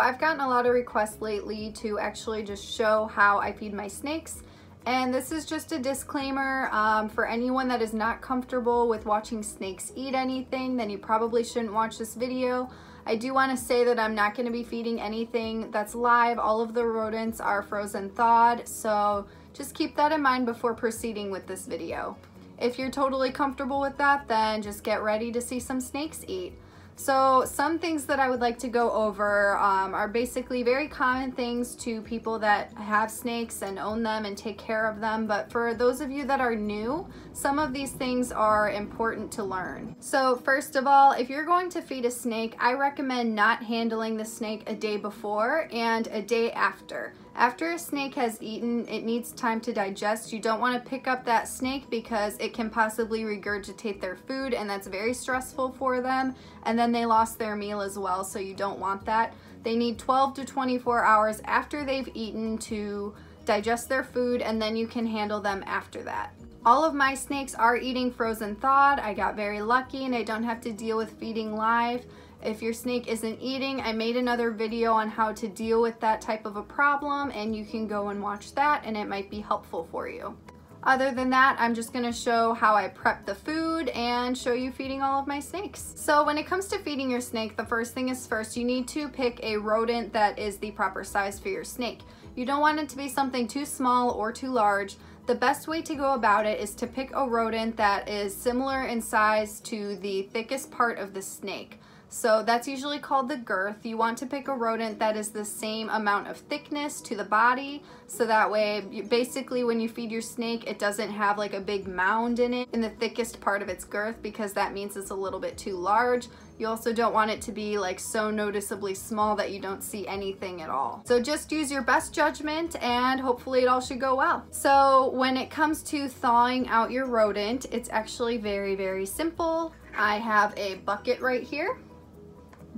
I've gotten a lot of requests lately to actually just show how I feed my snakes, and this is just a disclaimer for anyone that is not comfortable with watching snakes eat anything, then you probably shouldn't watch this video. I do want to say that I'm not going to be feeding anything that's live. All of the rodents are frozen thawed, so just keep that in mind before proceeding with this video. If you're totally comfortable with that, then just get ready to see some snakes eat. So some things that I would like to go over are basically very common things to people that have snakes and own them and take care of them. But for those of you that are new, some of these things are important to learn. So first of all, if you're going to feed a snake, I recommend not handling the snake a day before and a day after. After a snake has eaten, it needs time to digest. You don't want to pick up that snake because it can possibly regurgitate their food, and that's very stressful for them. And then they lost their meal as well, so you don't want that. They need 12 to 24 hours after they've eaten to digest their food, and then you can handle them after that. All of my snakes are eating frozen thawed. I got very lucky and I don't have to deal with feeding live. If your snake isn't eating, I made another video on how to deal with that type of a problem, and you can go and watch that and it might be helpful for you. Other than that, I'm just going to show how I prep the food and show you feeding all of my snakes. So when it comes to feeding your snake, the first thing is first you need to pick a rodent that is the proper size for your snake. You don't want it to be something too small or too large. The best way to go about it is to pick a rodent that is similar in size to the thickest part of the snake. So that's usually called the girth. You want to pick a rodent that is the same amount of thickness to the body, so that way basically when you feed your snake, it doesn't have like a big mound in it in the thickest part of its girth, because that means it's a little bit too large. You also don't want it to be like so noticeably small that you don't see anything at all. So just use your best judgment and hopefully it all should go well. So when it comes to thawing out your rodent, it's actually very, very simple. I have a bucket right here.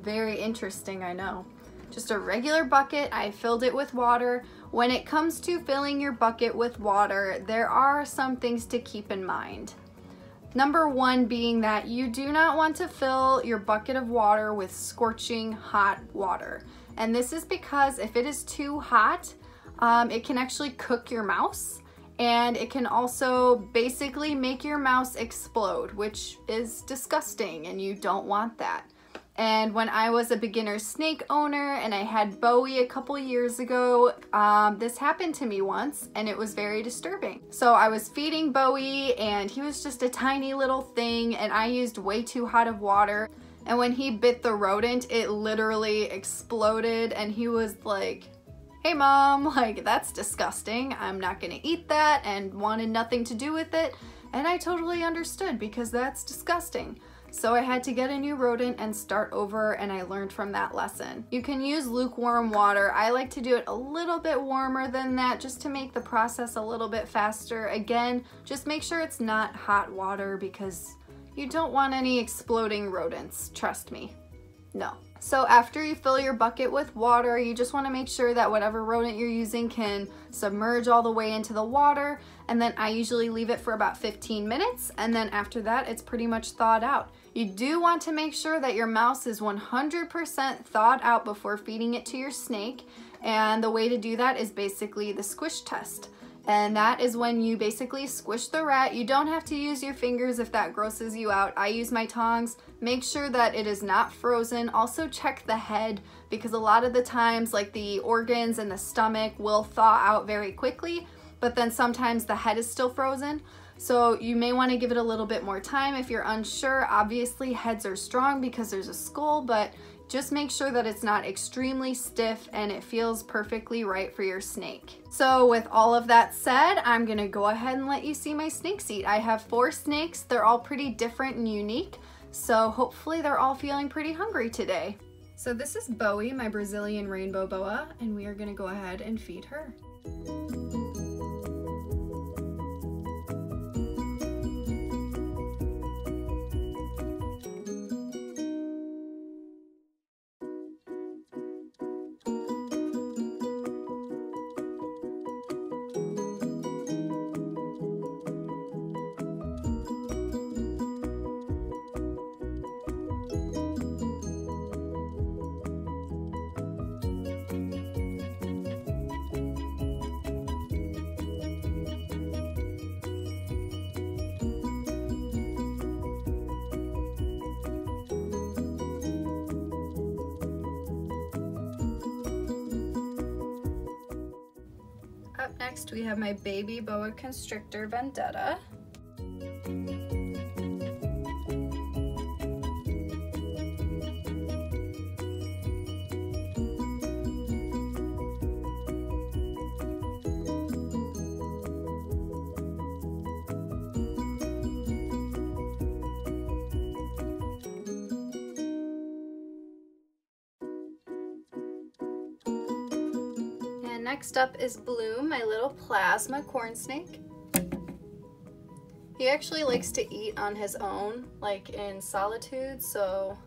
Very interesting, I know. Just a regular bucket. I filled it with water. When it comes to filling your bucket with water, there are some things to keep in mind. Number one being that you do not want to fill your bucket of water with scorching hot water. And this is because if it is too hot, it can actually cook your mouse, and it can also basically make your mouse explode, which is disgusting and you don't want that. And when I was a beginner snake owner and I had Bowie a couple years ago, this happened to me once and it was very disturbing. So I was feeding Bowie and he was just a tiny little thing and I used way too hot of water. And when he bit the rodent, it literally exploded and he was like, "Hey mom, like that's disgusting. I'm not gonna eat that," and wanted nothing to do with it. And I totally understood because that's disgusting. So I had to get a new rodent and start over, and I learned from that lesson. You can use lukewarm water. I like to do it a little bit warmer than that just to make the process a little bit faster. Again, just make sure it's not hot water because you don't want any exploding rodents, trust me. No. So after you fill your bucket with water, you just want to make sure that whatever rodent you're using can submerge all the way into the water, and then I usually leave it for about 15 minutes, and then after that it's pretty much thawed out. You do want to make sure that your mouse is 100% thawed out before feeding it to your snake, and the way to do that is basically the squish test. And that is when you basically squish the rat. You don't have to use your fingers if that grosses you out. I use my tongs. Make sure that it is not frozen. Also check the head, because a lot of the times like the organs and the stomach will thaw out very quickly, but then sometimes the head is still frozen. So you may want to give it a little bit more time if you're unsure. Obviously heads are strong because there's a skull, but just make sure that it's not extremely stiff and it feels perfectly right for your snake. So with all of that said, I'm gonna go ahead and let you see my snakes eat. I have 4 snakes. They're all pretty different and unique, so hopefully they're all feeling pretty hungry today. So this is Bowie, my Brazilian rainbow boa, and we are gonna go ahead and feed her. next we have my baby boa constrictor Vendetta. Next up is Bloom, my little plasma corn snake. He actually likes to eat on his own, like in solitude, so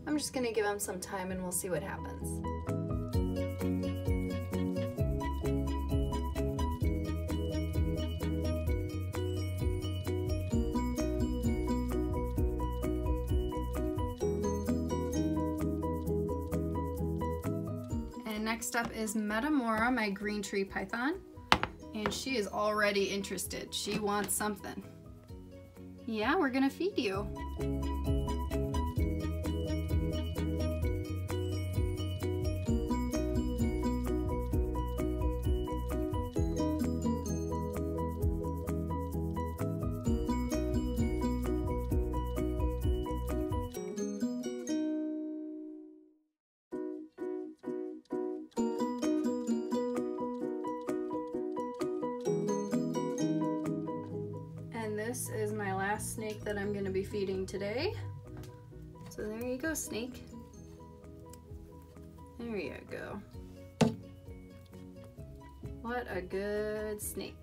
I'm just gonna give him some time and we'll see what happens. Next up is Metamora, my green tree python, and she is already interested. She wants something. Yeah, we're gonna feed you. This is my last snake that I'm going to be feeding today. So there you go, snake. There you go. What a good snake.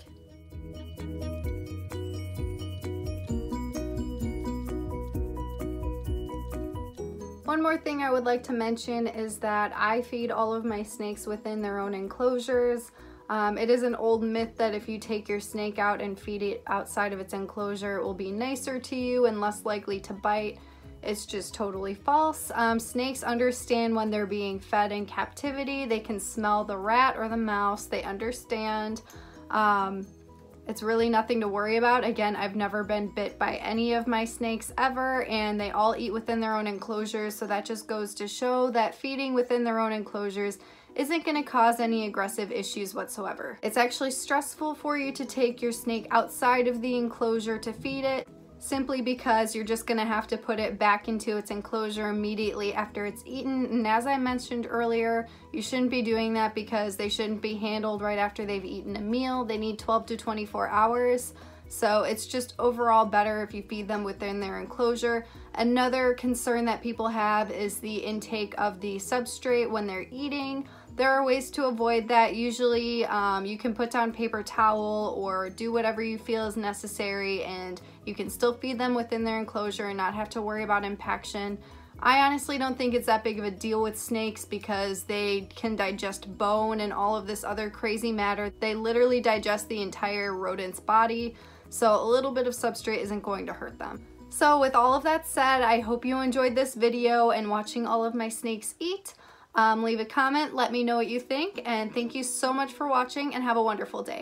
One more thing I would like to mention is that I feed all of my snakes within their own enclosures. It is an old myth that if you take your snake out and feed it outside of its enclosure, it will be nicer to you and less likely to bite. It's just totally false. Snakes understand when they're being fed in captivity. They can smell the rat or the mouse. They understand. It's really nothing to worry about. Again, I've never been bit by any of my snakes ever, and they all eat within their own enclosures, so that just goes to show that feeding within their own enclosures isn't going to cause any aggressive issues whatsoever. It's actually stressful for you to take your snake outside of the enclosure to feed it, simply because you're just going to have to put it back into its enclosure immediately after it's eaten. And as I mentioned earlier, you shouldn't be doing that because they shouldn't be handled right after they've eaten a meal. They need 12 to 24 hours. So it's just overall better if you feed them within their enclosure. Another concern that people have is the intake of the substrate when they're eating. There are ways to avoid that. Usually you can put down paper towel or do whatever you feel is necessary, and you can still feed them within their enclosure and not have to worry about impaction. I honestly don't think it's that big of a deal with snakes because they can digest bone and all of this other crazy matter. They literally digest the entire rodent's body, so a little bit of substrate isn't going to hurt them. So with all of that said, I hope you enjoyed this video and watching all of my snakes eat. Leave a comment, let me know what you think, and thank you so much for watching and have a wonderful day.